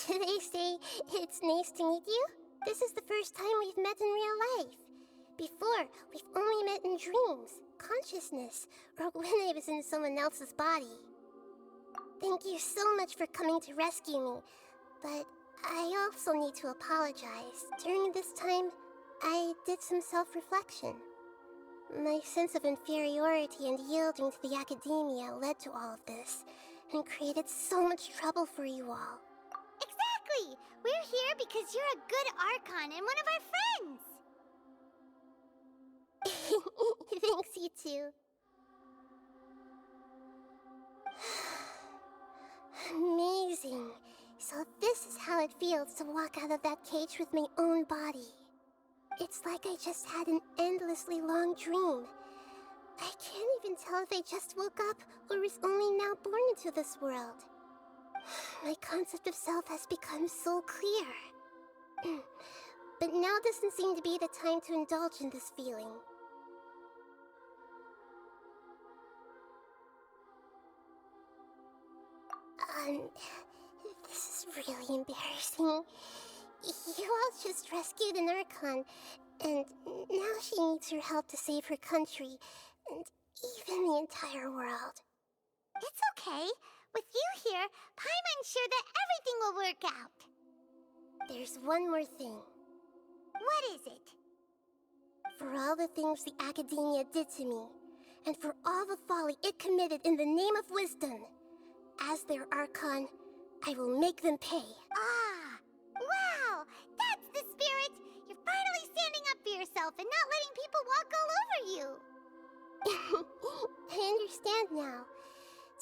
Should I say, it's nice to meet you? This is the first time we've met in real life. Before, we've only met in dreams, consciousness, or when I was in someone else's body. Thank you so much for coming to rescue me, but I also need to apologize. During this time, I did some self-reflection. My sense of inferiority and yielding to the academia led to all of this, and created so much trouble for you all. Exactly! We're here because you're a good Archon and one of our friends! Thanks, you too. Amazing. So this is how it feels to walk out of that cage with my own body. It's like I just had an endlessly long dream. I can't even tell if I just woke up or was only now born into this world. My concept of self has become so clear. But now doesn't seem to be the time to indulge in this feeling. This is really embarrassing. You all just rescued an Archon, and now she needs your help to save her country, and even the entire world. It's okay. With you here, Paimon's sure that everything will work out. There's one more thing. What is it? For all the things the academia did to me, and for all the folly it committed in the name of wisdom, as their Archon, I will make them pay. Ah! Wow! That's the spirit! You're finally standing up for yourself and not letting people walk all over you! I understand now.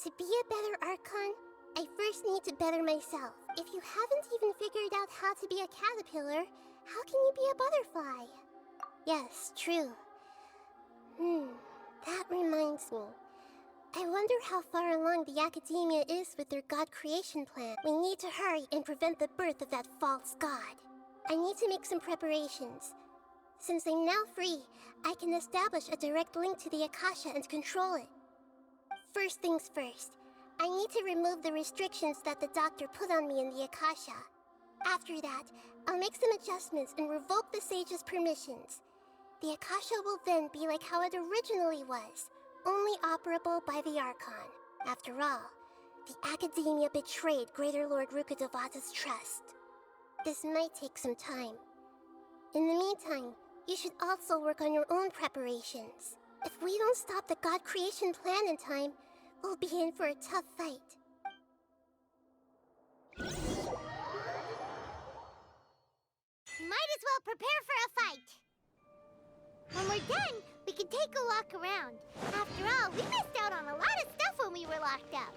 To be a better Archon, I first need to better myself. If you haven't even figured out how to be a caterpillar, how can you be a butterfly? Yes, true. That reminds me. I wonder how far along the academia is with their god creation plan. We need to hurry and prevent the birth of that false god. I need to make some preparations. Since I'm now free, I can establish a direct link to the Akasha and control it. First things first, I need to remove the restrictions that the doctor put on me in the Akasha. After that, I'll make some adjustments and revoke the sage's permissions. The Akasha will then be like how it originally was, only operable by the Archon. After all, the academia betrayed Greater Lord Rukkhadevata's trust. This might take some time. In the meantime, you should also work on your own preparations. If we don't stop the god creation plan in time, we'll be in for a tough fight. Might as well prepare for a fight! When we're done, we can take a walk around. After all, we missed out on a lot of stuff when we were locked up.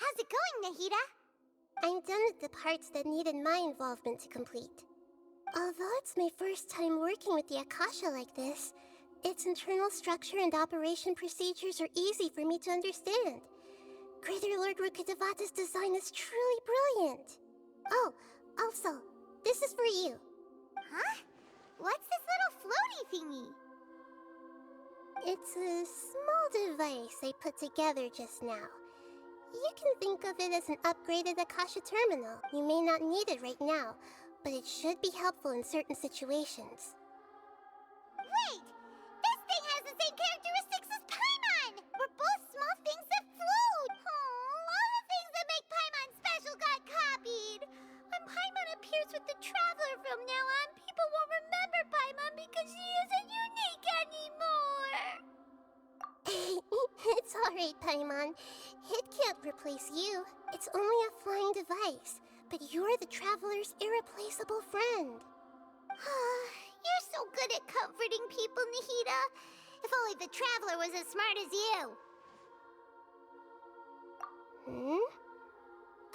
How's it going, Nahida? I'm done with the parts that needed my involvement to complete. Although it's my first time working with the Akasha like this, its internal structure and operation procedures are easy for me to understand. Greater Lord Rukkhadevata's design is truly brilliant. Oh, also, this is for you. Huh? What's this little floaty thingy? It's a small device I put together just now. You can think of it as an upgraded Akasha terminal. You may not need it right now, but it should be helpful in certain situations. Wait! This thing has the same characteristics as Paimon! We're both small things that float! Oh, all the things that make Paimon special got copied! When Paimon appears with the Traveler from now on, people won't remember Paimon because she isn't unique anymore! It's alright, Paimon. It can't replace you. It's only a flying device, but you're the Traveler's irreplaceable friend. You're so good at comforting people, Nahida. If only the Traveler was as smart as you.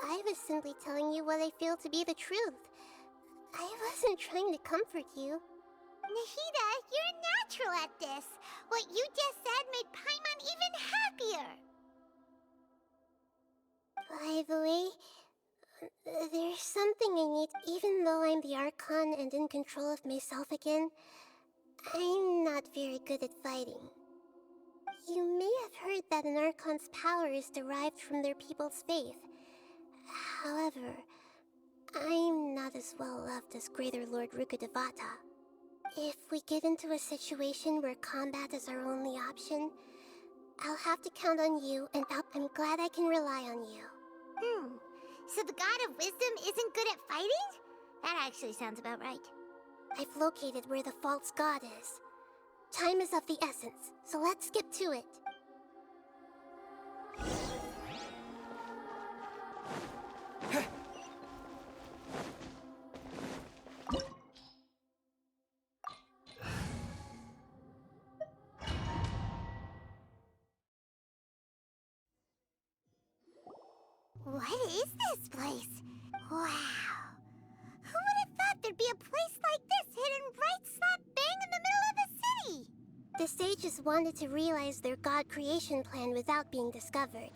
I was simply telling you what I feel to be the truth. I wasn't trying to comfort you. Nahida, you're natural at this. What you just said made Paimon even happier. By the way, there's something I need. Even though I'm the Archon and in control of myself again, I'm not very good at fighting. You may have heard that an Archon's power is derived from their people's faith. However, I'm not as well loved as Greater Lord Rukkhadevata. If we get into a situation where combat is our only option, I'll have to count on you, and I'm glad I can rely on you. So the God of Wisdom isn't good at fighting? That actually sounds about right. I've located where the false god is. Time is of the essence, so let's get to it. What is this place? Wow. Who would have thought there'd be a place like this hidden right slap bang in the middle of the city? The sages wanted to realize their god creation plan without being discovered.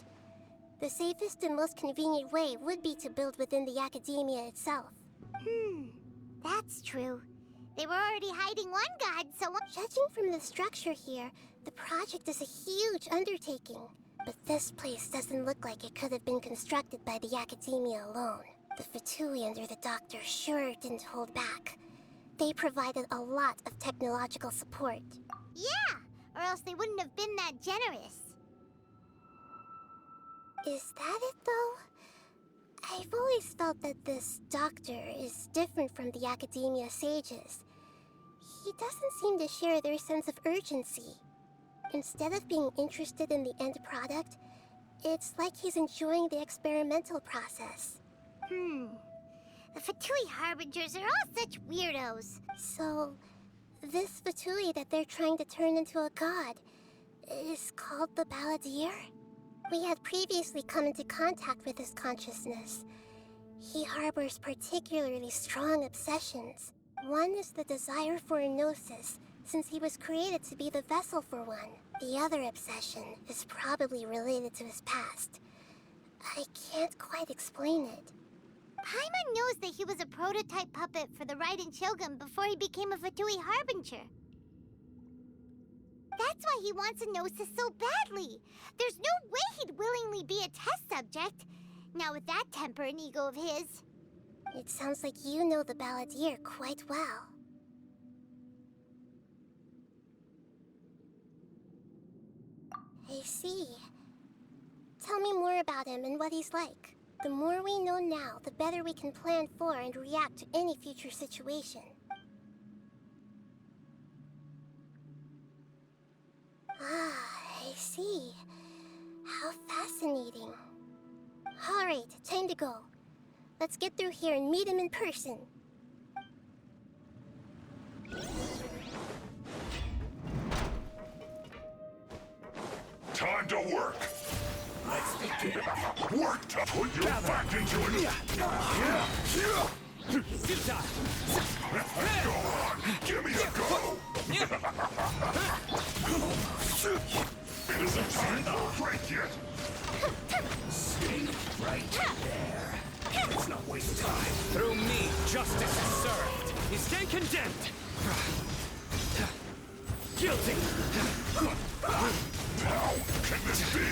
The safest and most convenient way would be to build within the academia itself. That's true. They were already hiding one god, so... Judging from the structure here, the project is a huge undertaking. But this place doesn't look like it could have been constructed by the academia alone. The Fatui under the Doctor sure didn't hold back. They provided a lot of technological support. Yeah, or else they wouldn't have been that generous. Is that it, though? I've always felt that this Doctor is different from the academia sages. He doesn't seem to share their sense of urgency. Instead of being interested in the end product, it's like he's enjoying the experimental process. The Fatui Harbingers are all such weirdos. So, this Fatui that they're trying to turn into a god is called the Balladeer? We had previously come into contact with his consciousness. He harbors particularly strong obsessions. One is the desire for a gnosis, since he was created to be the vessel for one. The other obsession is probably related to his past. I can't quite explain it. Paimon knows that he was a prototype puppet for the Raiden Shogun before he became a Fatui Harbinger. That's why he wants a gnosis so badly. There's no way he'd willingly be a test subject. Now with that temper and ego of his. It sounds like you know the Balladeer quite well. I see. Tell me more about him and what he's like. The more we know now, the better we can plan for and react to any future situation. I see. How fascinating. Alright, time to go. Let's get through here and meet him in person. Time to work. Let's begin. Work to put your back into it! Futile! Go on! Give me a go! It isn't time to break yet! Stay right there. Let's not waste time. Through me, justice is served. You stand condemned. Guilty. How can this be?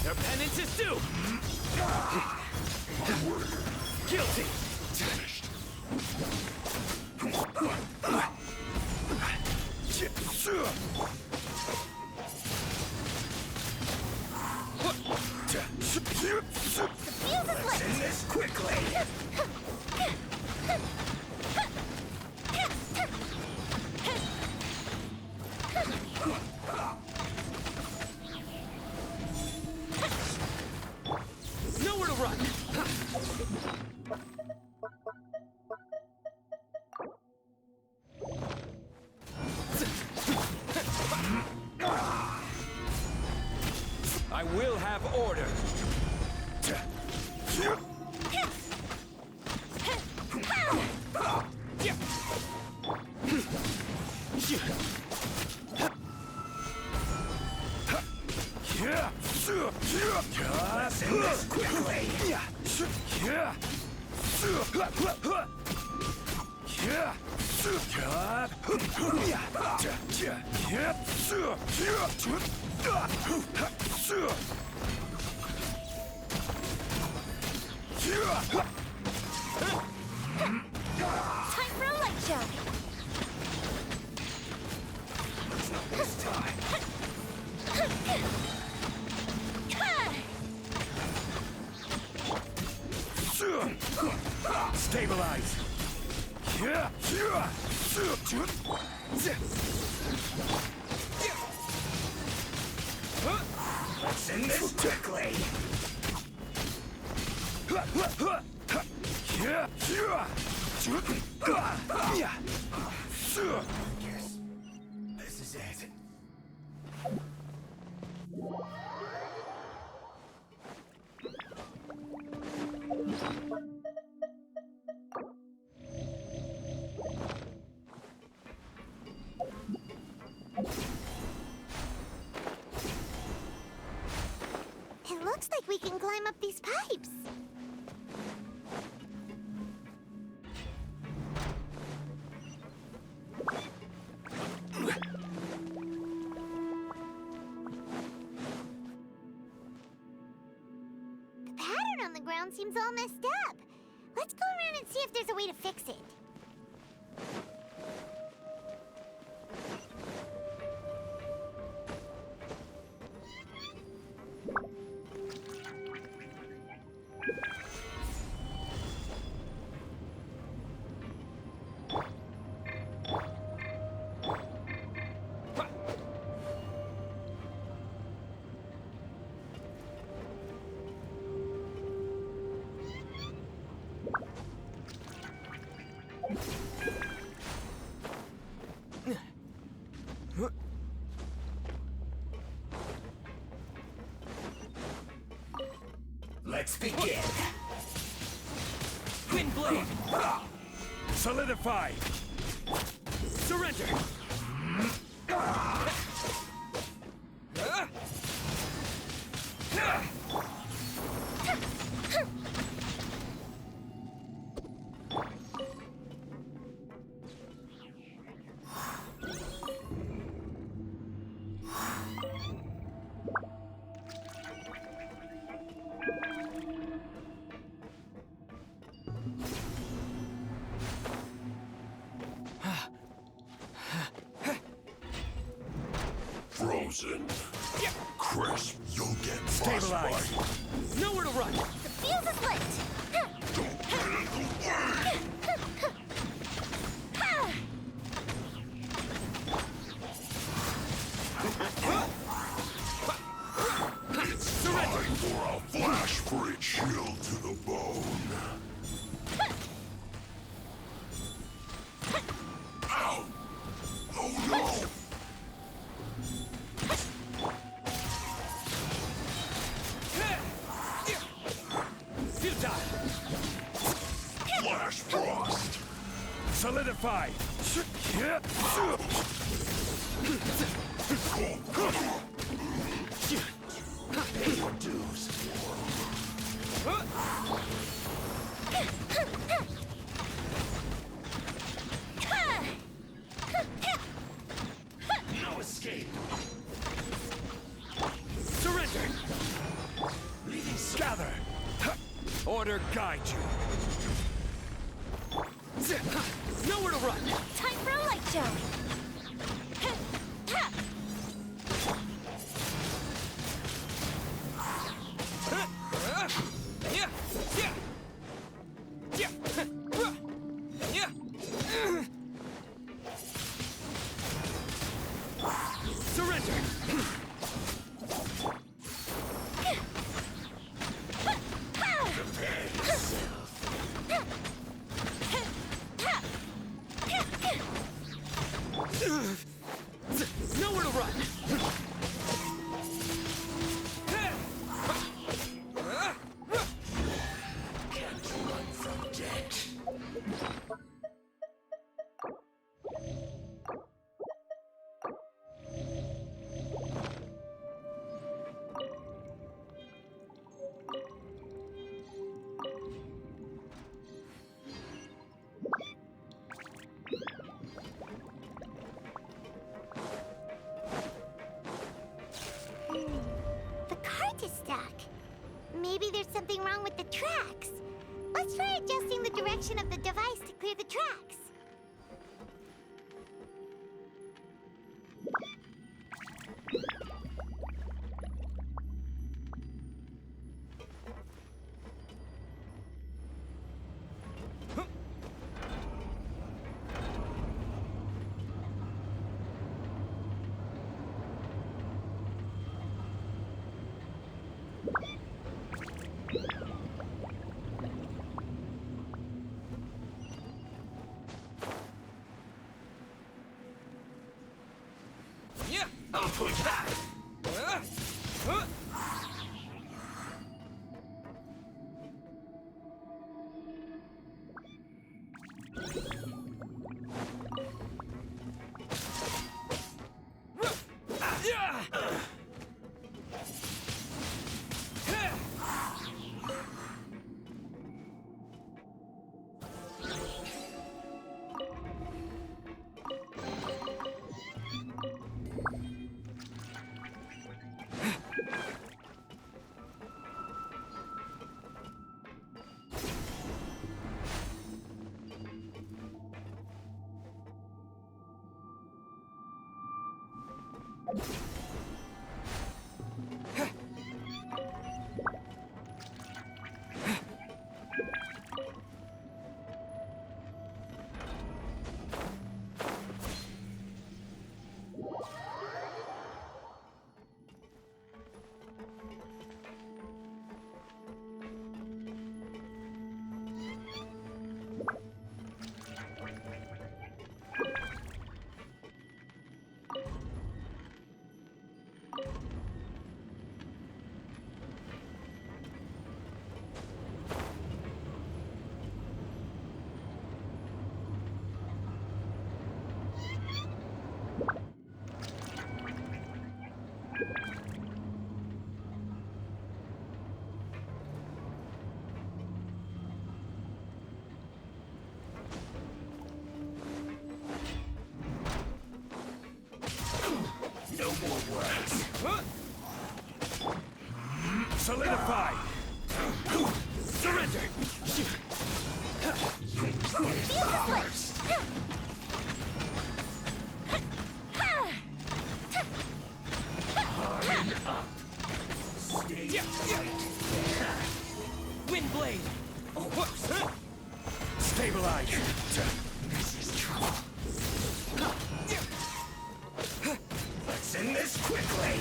Their penance is due. Guilty. Finished. Let's end this quickly. Nowhere to run. I will have order. Let's end this quickly. Time for a light show. Not this time. Stabilize. Let's end this quickly. This is it. It looks like we can climb up these pipes. The pattern on the ground seems all messed up. Let's go around and see if there's a way to fix it. Let's begin. Wind blade. Solidify. Surrender. Frozen. Crisp, you'll get Stabilize. frostbite. Nowhere to run. The fuse is lit. Don't get in the way! It's time for a flash for it chill to the bone. Ow! Oh no! Solidify! What dues? No escape. Surrender! Leaving Gather! Order guide you. Nowhere to run! Time for a light show. Surrender! Nowhere to run! Can't run from death. The cart is stuck. Maybe there's something wrong with the tracks. Let's try adjusting the direction of the device to clear the tracks. I'll push back. No more words. Solidify! Surrender! Wind blade! Stabilize! This is trouble. Let's end this quickly.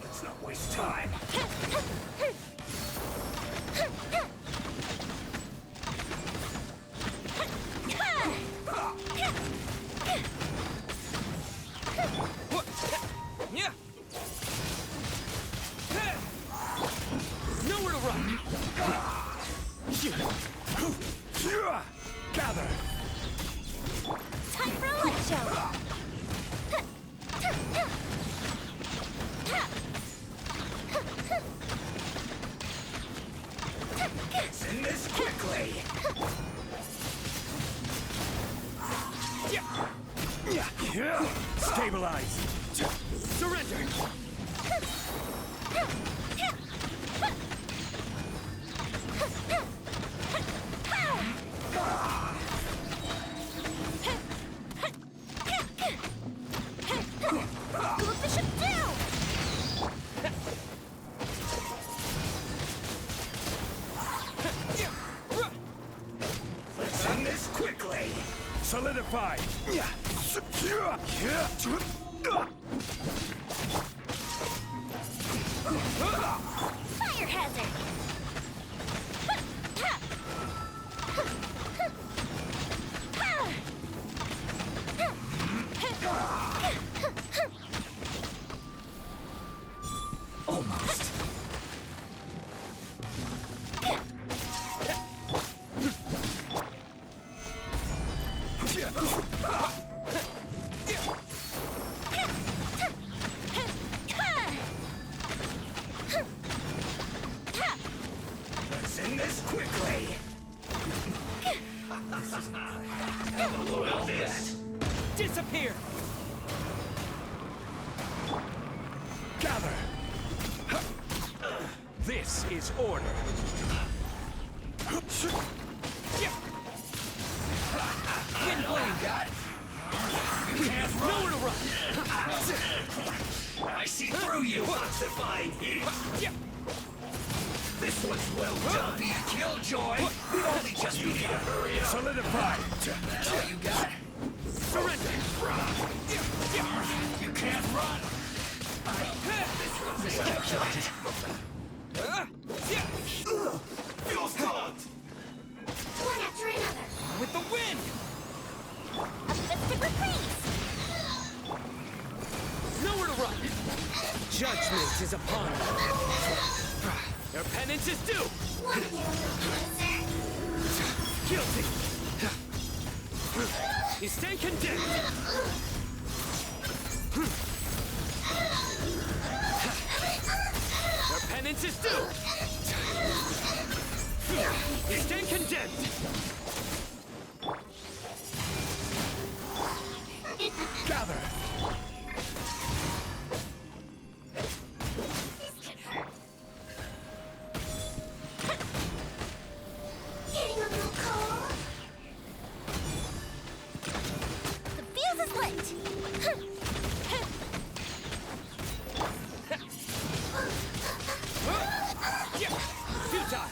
Let's not waste time. run! Gather! Time for a light show! Send this quickly! Stabilize! Surrender! Go Bishop down! Send this quickly! Solidify! Secure! Fire hazard! Almost. Let's end this quickly! Disappear! Gather! This is order. Wind blade! Nowhere to run! I see through you, Foxifying Heat! This was well done! Be a killjoy! We only just need to hurry up! Solidify! That's all you got? Surrender! You can't run! This feels cold! One after another! With the wind! A mystic reprise! Nowhere to run! Judgment is upon you! Your penance is due! Guilty! You stand condemned! Your penance is due! You stand condemned! Gather! Getting a little cold? The fuse is lit! Futile!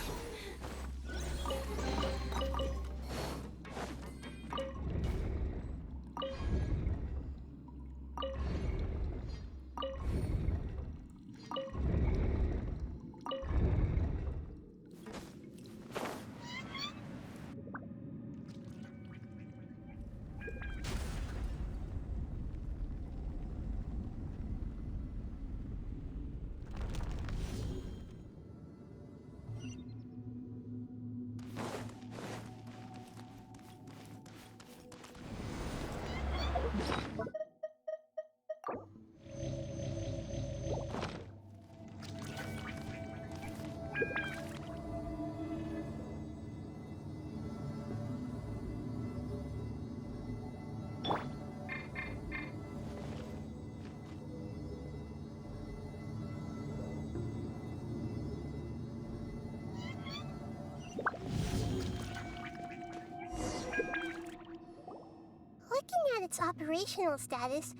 Looking at its operational status,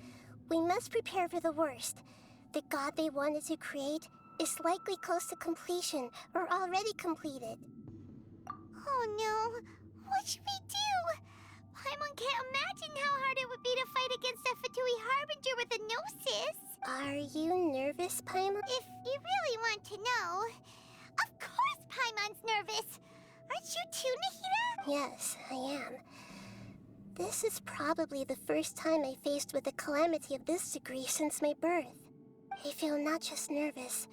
we must prepare for the worst. The god they wanted to create is likely close to completion or already completed. Oh no! What should we do? Paimon can't imagine how hard it would be to fight against a Fatui Harbinger with a Gnosis! Are you nervous, Paimon? If you really want to know... Of course Paimon's nervous! Aren't you too, Nahida? Yes, I am. This is probably the first time I faced with a calamity of this degree since my birth. I feel not just nervous,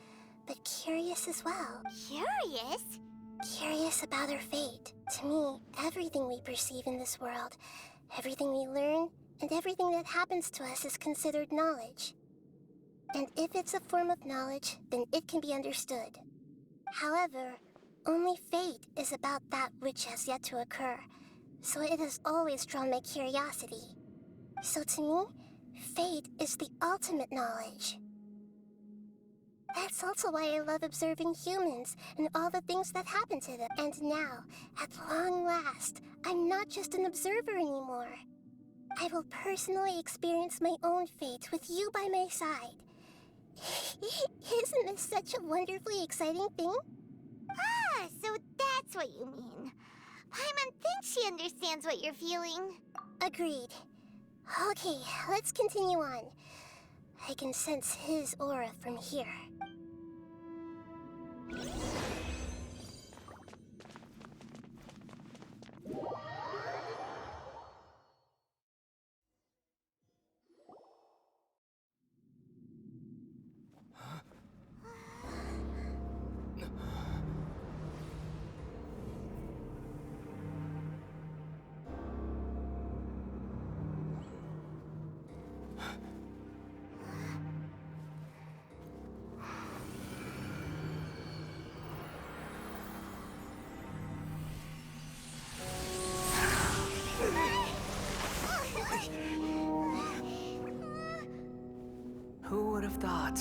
but curious as well. Curious? Curious about our fate. To me, everything we perceive in this world, everything we learn, and everything that happens to us is considered knowledge. And if it's a form of knowledge, then it can be understood. However, only fate is about that which has yet to occur, so it has always drawn my curiosity. So to me, fate is the ultimate knowledge. That's also why I love observing humans and all the things that happen to them. And now, at long last, I'm not just an observer anymore. I will personally experience my own fate with you by my side. Isn't this such a wonderfully exciting thing? Ah, so that's what you mean. Paimon thinks she understands what you're feeling. Agreed. Okay, let's continue on. I can sense his aura from here. Who would have thought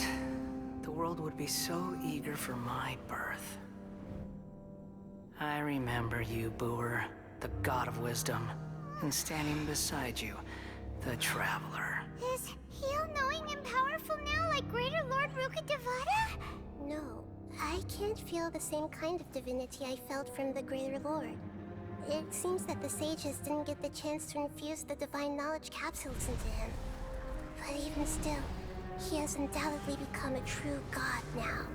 the world would be so eager for my birth? I remember you, Booer, the god of wisdom, and standing beside you, the traveler. Is he all-knowing and powerful now like Greater Lord Rukkhadevata? No, I can't feel the same kind of divinity I felt from the Greater Lord. It seems that the sages didn't get the chance to infuse the divine knowledge capsules into him. But even still, he has undoubtedly become a true god now.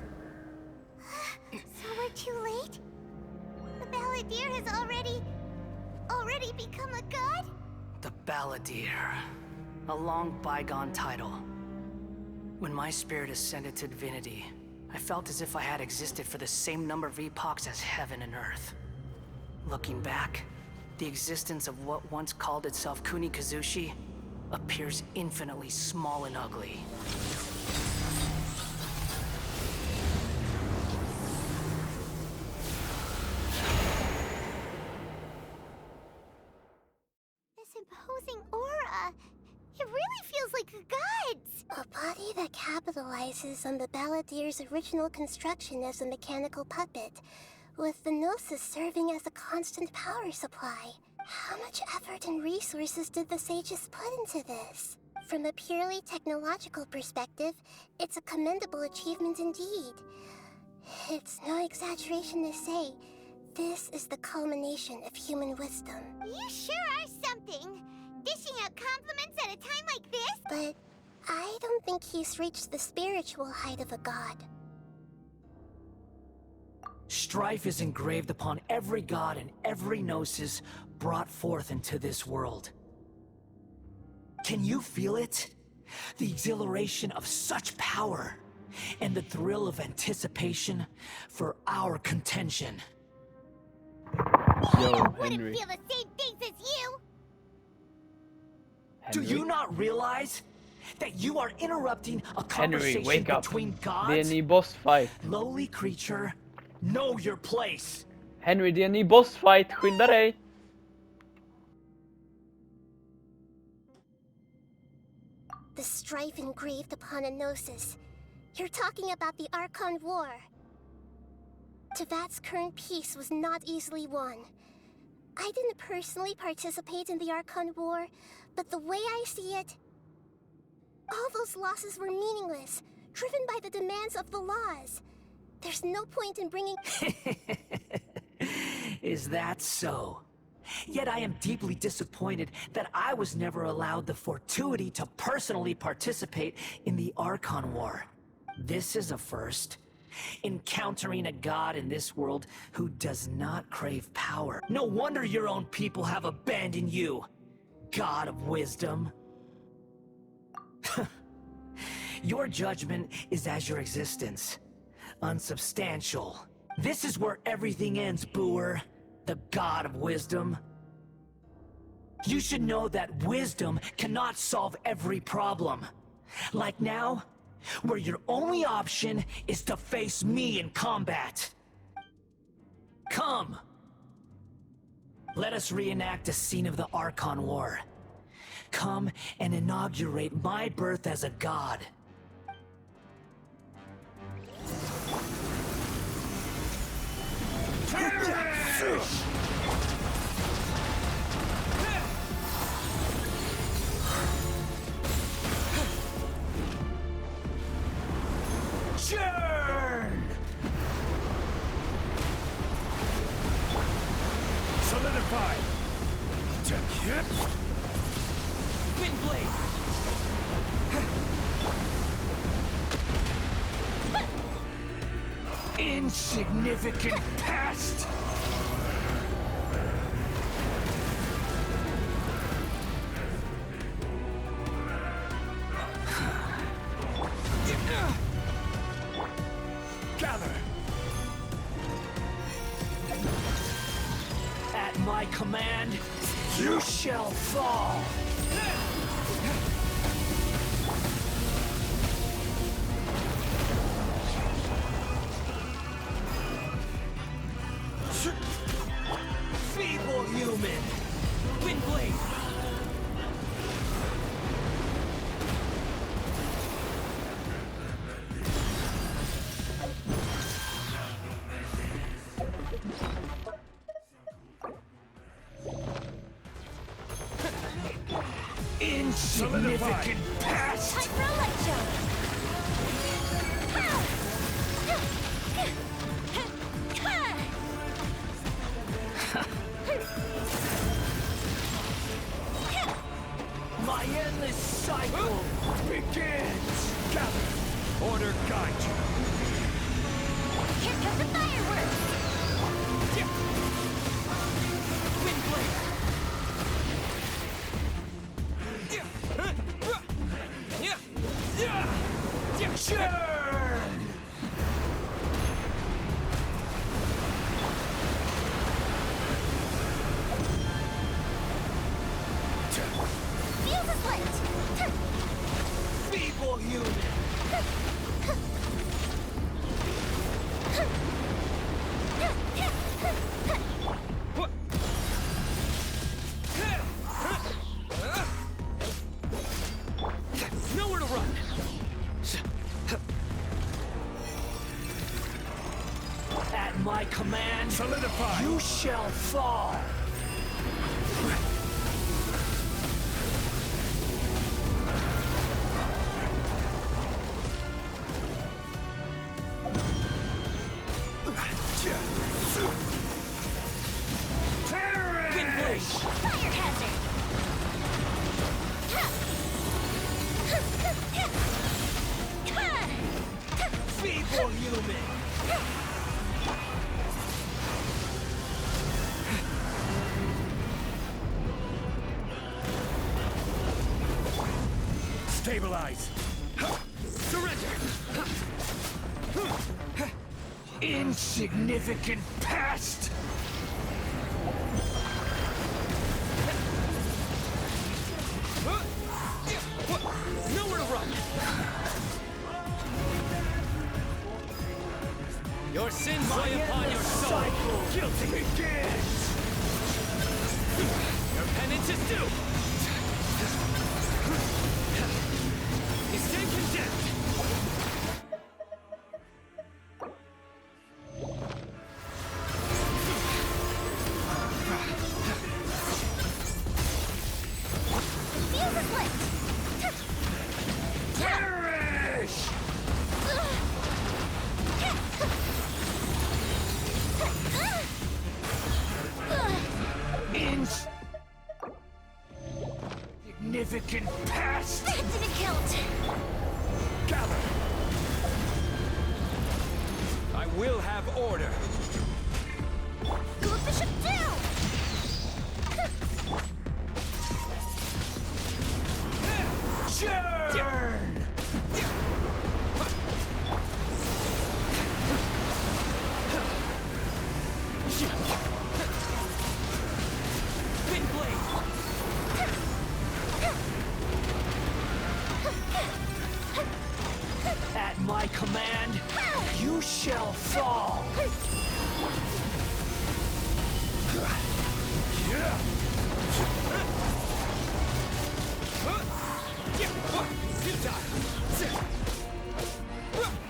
So we're too late? The Balladeer has already become a god? The Balladeer. A long bygone title. When my spirit ascended to divinity, I felt as if I had existed for the same number of epochs as heaven and earth. Looking back, the existence of what once called itself Kunikazushi appears infinitely small and ugly. This imposing aura, it really feels like a god's. A body that capitalizes on the Balladeer's original construction as a mechanical puppet, with the Gnosis serving as a constant power supply. How much effort and resources did the sages put into this? From a purely technological perspective, it's a commendable achievement indeed. It's no exaggeration to say, this is the culmination of human wisdom. You sure are something. Dishing out compliments at a time like this? But I don't think he's reached the spiritual height of a god. Strife is engraved upon every god and every gnosis brought forth into this world. Can you feel it? The exhilaration of such power, and the thrill of anticipation for our contention. Yo, I wouldn't Henry. feel the same things as you. Do Henry? you not realize that you are interrupting a Henry, conversation wake up. between Det är en gods? ny bossfight. Lowly creature, know your place. Henry, det är en ny bossfight. Skynda dig. The strife engraved upon a gnosis. You're talking about the Archon War. Tevat's current peace was not easily won. I didn't personally participate in the Archon War, but the way I see it, all those losses were meaningless, driven by the demands of the laws. There's no point in bringing... Is that so? Yet I am deeply disappointed that I was never allowed the fortuity to personally participate in the Archon War. This is a first. Encountering a god in this world who does not crave power. No wonder your own people have abandoned you, god of wisdom. Your judgment is as your existence. unsubstantial. This is where everything ends, Booer, the god of wisdom. You should know that wisdom cannot solve every problem. Like now, where your only option is to face me in combat. Come! Let us reenact a scene of the Archon War. Come and inaugurate my birth as a god. Churn! Solidify! Windblade! Insignificant past! Gather! At my command, you shall fall! Feeble human! Windblade! Insignificant past! Time for a light show! My endless cycle begins! Gather! Order guide you! Here comes the fireworks! Windblade! Churn! Feels as light! Feeble human! Nowhere to run! At my command, Solidify! you shall fall! Windblade! Fire hazard! Feeble human! Stabilize! Surrender! Insignificant past! Nowhere to run! Your sins lay upon your soul. Cycle guilty begins! Your penance is due. You stand condemned. Feels as light! Perish! Insignificant past! That didn't count! Gather! I will have order. Go Bishop down! Churn! land, you shall fall.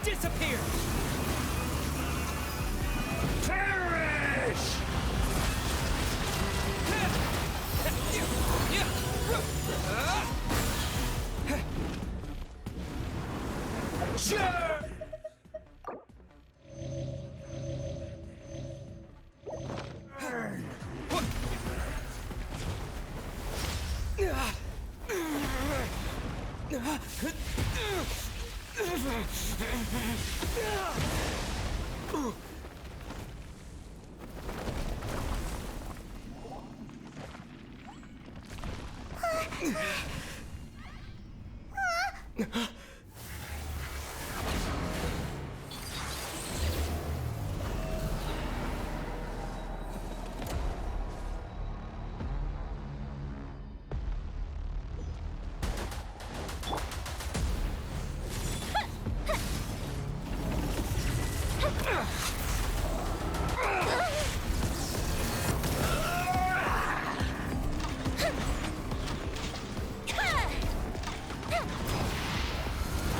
Disappear! Perish! Sure.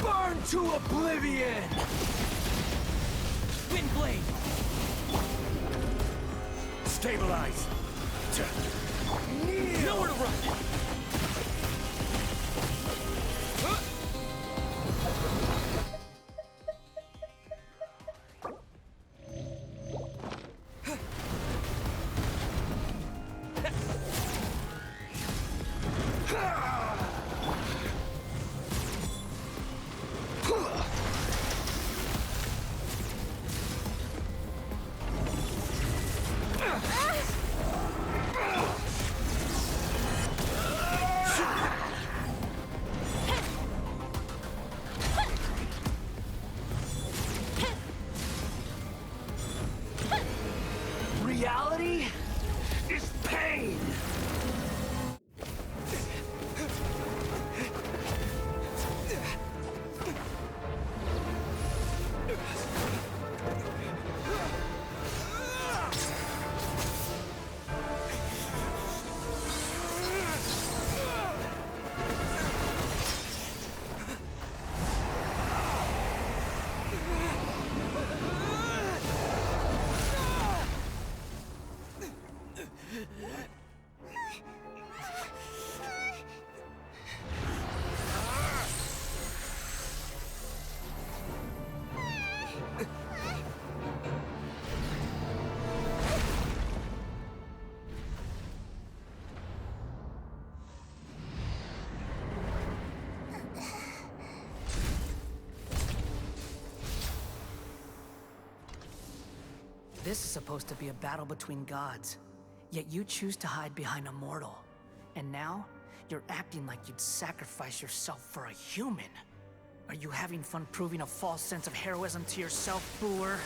Burn to oblivion! Windblade! Stabilize! Nowhere to run! Reality is pain! This is supposed to be a battle between gods, yet you choose to hide behind a mortal. And now, you're acting like you'd sacrifice yourself for a human. Are you having fun proving a false sense of heroism to yourself, Booer?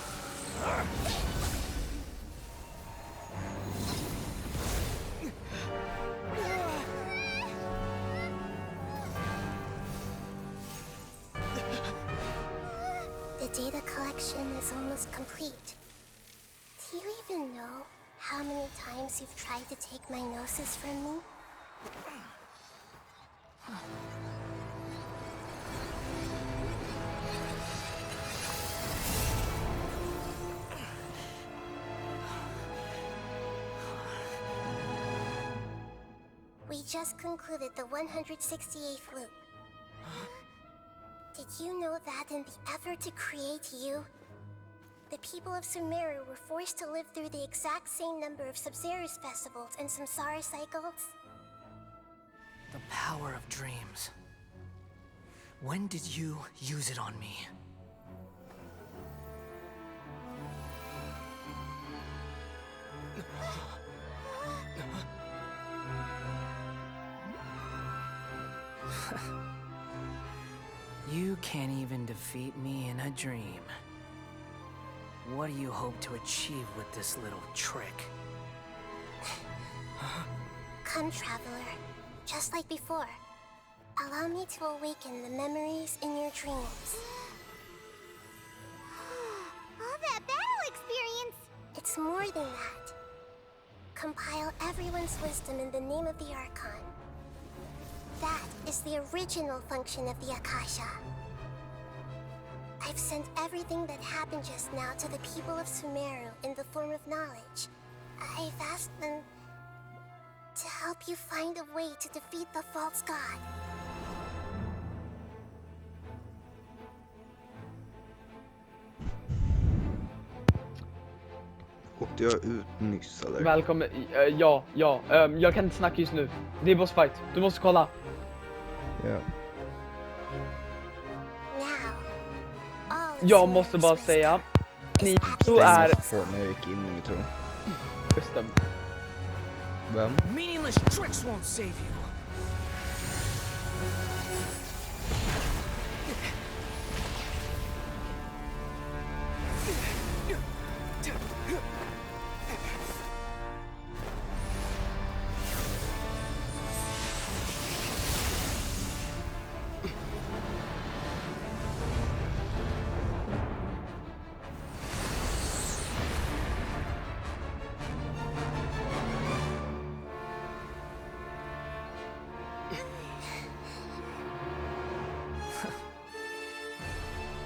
The data collection is almost complete. Do you even know how many times you've tried to take my gnosis from me? We just concluded the 168th loop. Did you know that in the effort to create you, the people of Sumeru were forced to live through the exact same number of Sub-Zerus festivals and Samsara cycles? The power of dreams. When did you use it on me? You can't even defeat me in a dream. What do you hope to achieve with this little trick? Come, Traveler. Just like before. Allow me to awaken the memories in your dreams. compile everyone's wisdom in the name of the Archon. That is the original function of the Akasha. I've sent everything that happened just now to the people of Sumeru in the form of knowledge. I've asked them to help you find a way to defeat the false god. Åkte jag ut nyss eller? Välkommen, ja, jag kan inte snacka just nu. Det är bossfight, du måste kolla. Ja. Now, all Jag måste bara säga, ni två Stängde är... på när jag gick in i mitt rum. Bestämt. Vem? Meaningless tricks won't save you.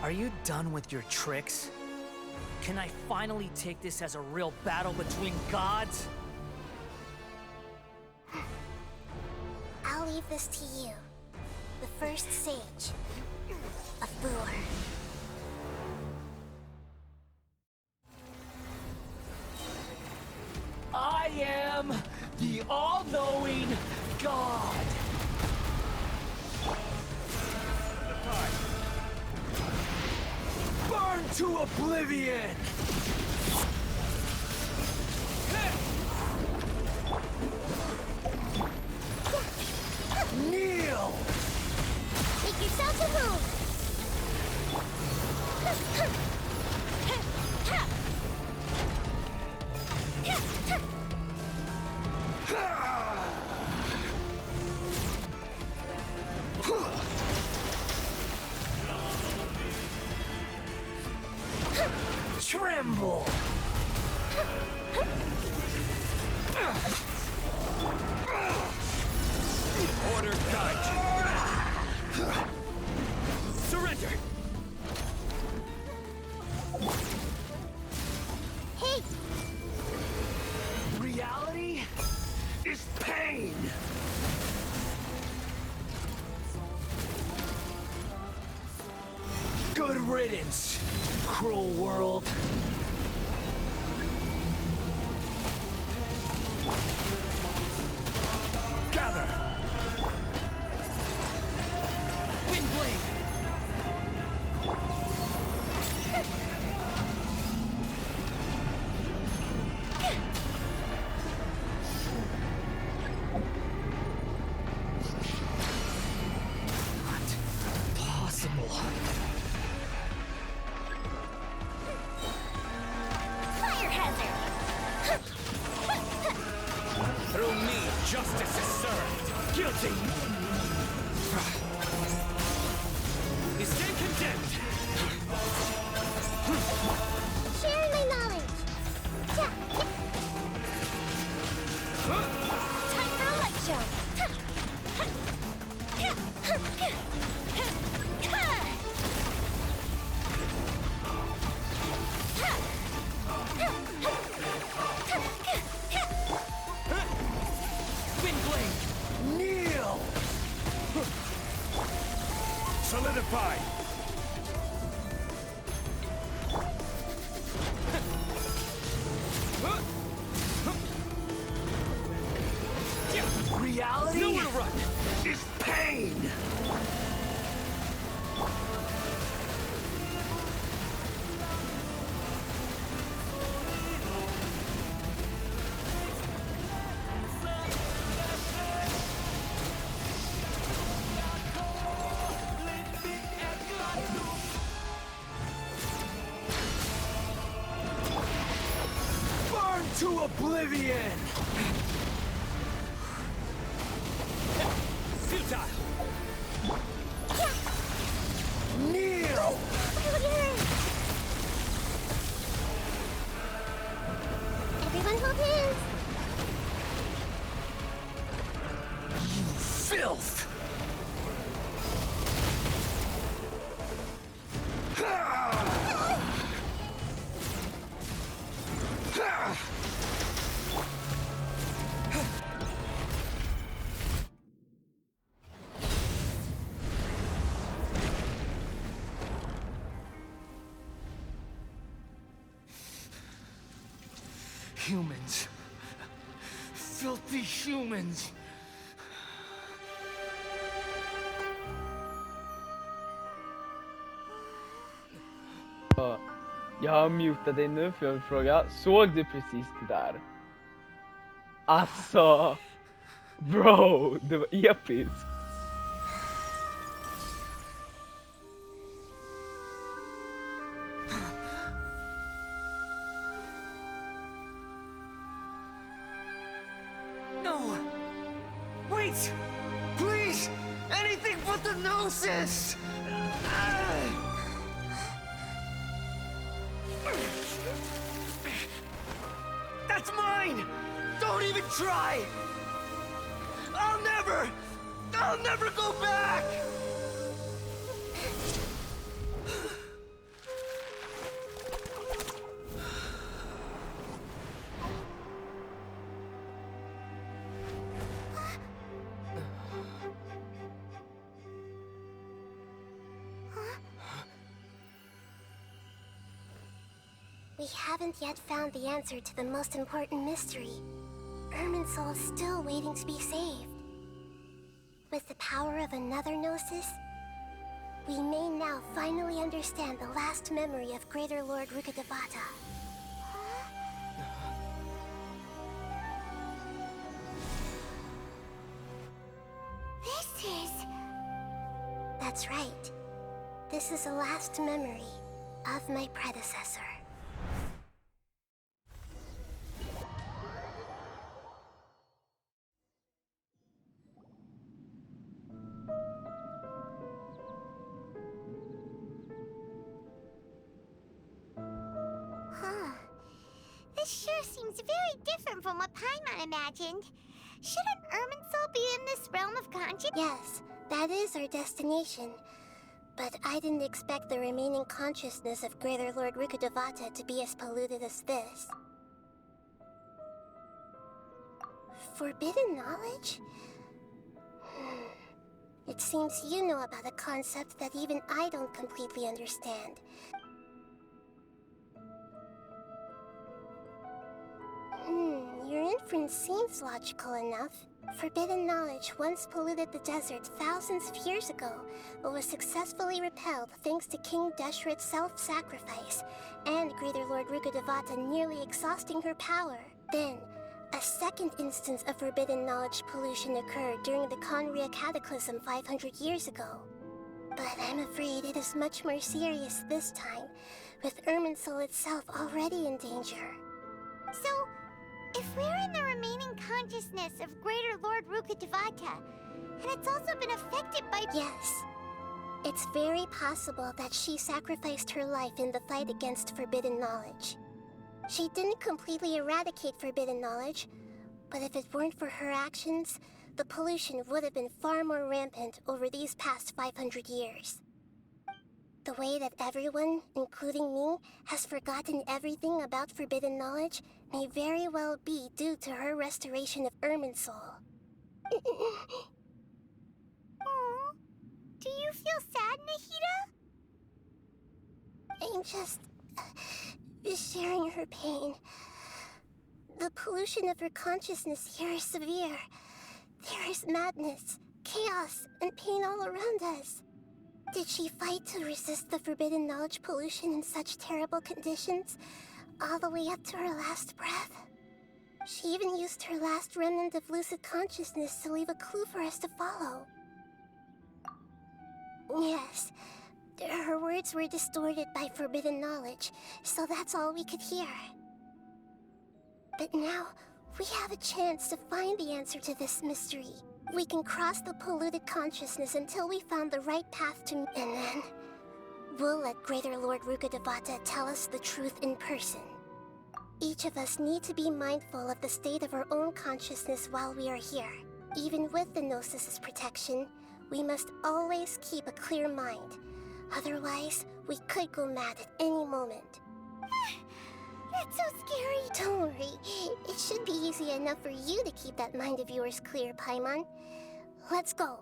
Are you done with your tricks? Can I finally take this as a real battle between gods? I'll leave this to you, the first sage of Boor. I am the all-knowing God. Burn to oblivion! Kneel! Make yourself a move! Tremble! Order guide you. Surrender! Hey! Reality is pain! Good riddance, cruel world. Gather! Windblade! Not possible. Fire hazard! Through me, justice is served. Guilty! You stand condemned. Sharing my knowledge! Time for a light show! Windblade! Kneel! Solidify. Reality Nowhere to run. is pain! Burn to oblivion! Futile. Kneel! Everyone hold hands! Humans. Filthy humans. Jag har mutat dig nu för jag vill fråga, såg du precis det där? Alltså, bro, det var episkt. No! Wait! Please! Anything but the Gnosis! That's mine! Don't even try! I'll never go back! We haven't yet found the answer to the most important mystery. Irminsul is still waiting to be saved. With the power of another Gnosis, we may now finally understand the last memory of Greater Lord Rukkhadevata. This is... That's right. This is the last memory of my predecessor. Huh. This sure seems very different from what Paimon imagined. Shouldn't Irminsul be in this realm of consciousness? Yes, that is our destination. But I didn't expect the remaining consciousness of Greater Lord Rukkhadevata to be as polluted as this. Forbidden knowledge? It seems you know about a concept that even I don't completely understand. Your inference seems logical enough. Forbidden knowledge once polluted the desert thousands of years ago, but was successfully repelled thanks to King Deshret's self-sacrifice, and Greater Lord Rukkhadevata nearly exhausting her power. Then, a second instance of forbidden knowledge pollution occurred during the Conria Cataclysm 500 years ago. But I'm afraid it is much more serious this time, with Irminsul itself already in danger. So, if we're in the remaining consciousness of Greater Lord Rukkhadevata, and it's also been affected by... Yes. It's very possible that she sacrificed her life in the fight against forbidden knowledge. She didn't completely eradicate forbidden knowledge, but if it weren't for her actions, the pollution would have been far more rampant over these past 500 years. The way that everyone, including me, has forgotten everything about forbidden knowledge may very well be due to her restoration of Irminsul. Aw, do you feel sad, Nahida? I'm just sharing her pain. The pollution of her consciousness here is severe. There is madness, chaos, and pain all around us. Did she fight to resist the forbidden knowledge pollution in such terrible conditions, all the way up to her last breath? She even used her last remnant of lucid consciousness to leave a clue for us to follow. Yes, her words were distorted by forbidden knowledge, so that's all we could hear. But now, we have a chance to find the answer to this mystery. We can cross the polluted consciousness until we found the right path to... And then, we'll let Greater Lord Rukkhadevata tell us the truth in person. Each of us need to be mindful of the state of our own consciousness while we are here. Even with the Gnosis's protection, we must always keep a clear mind. Otherwise, we could go mad at any moment. That's so scary. Don't worry. It should be easy enough for you to keep that mind of yours clear, Paimon. Let's go.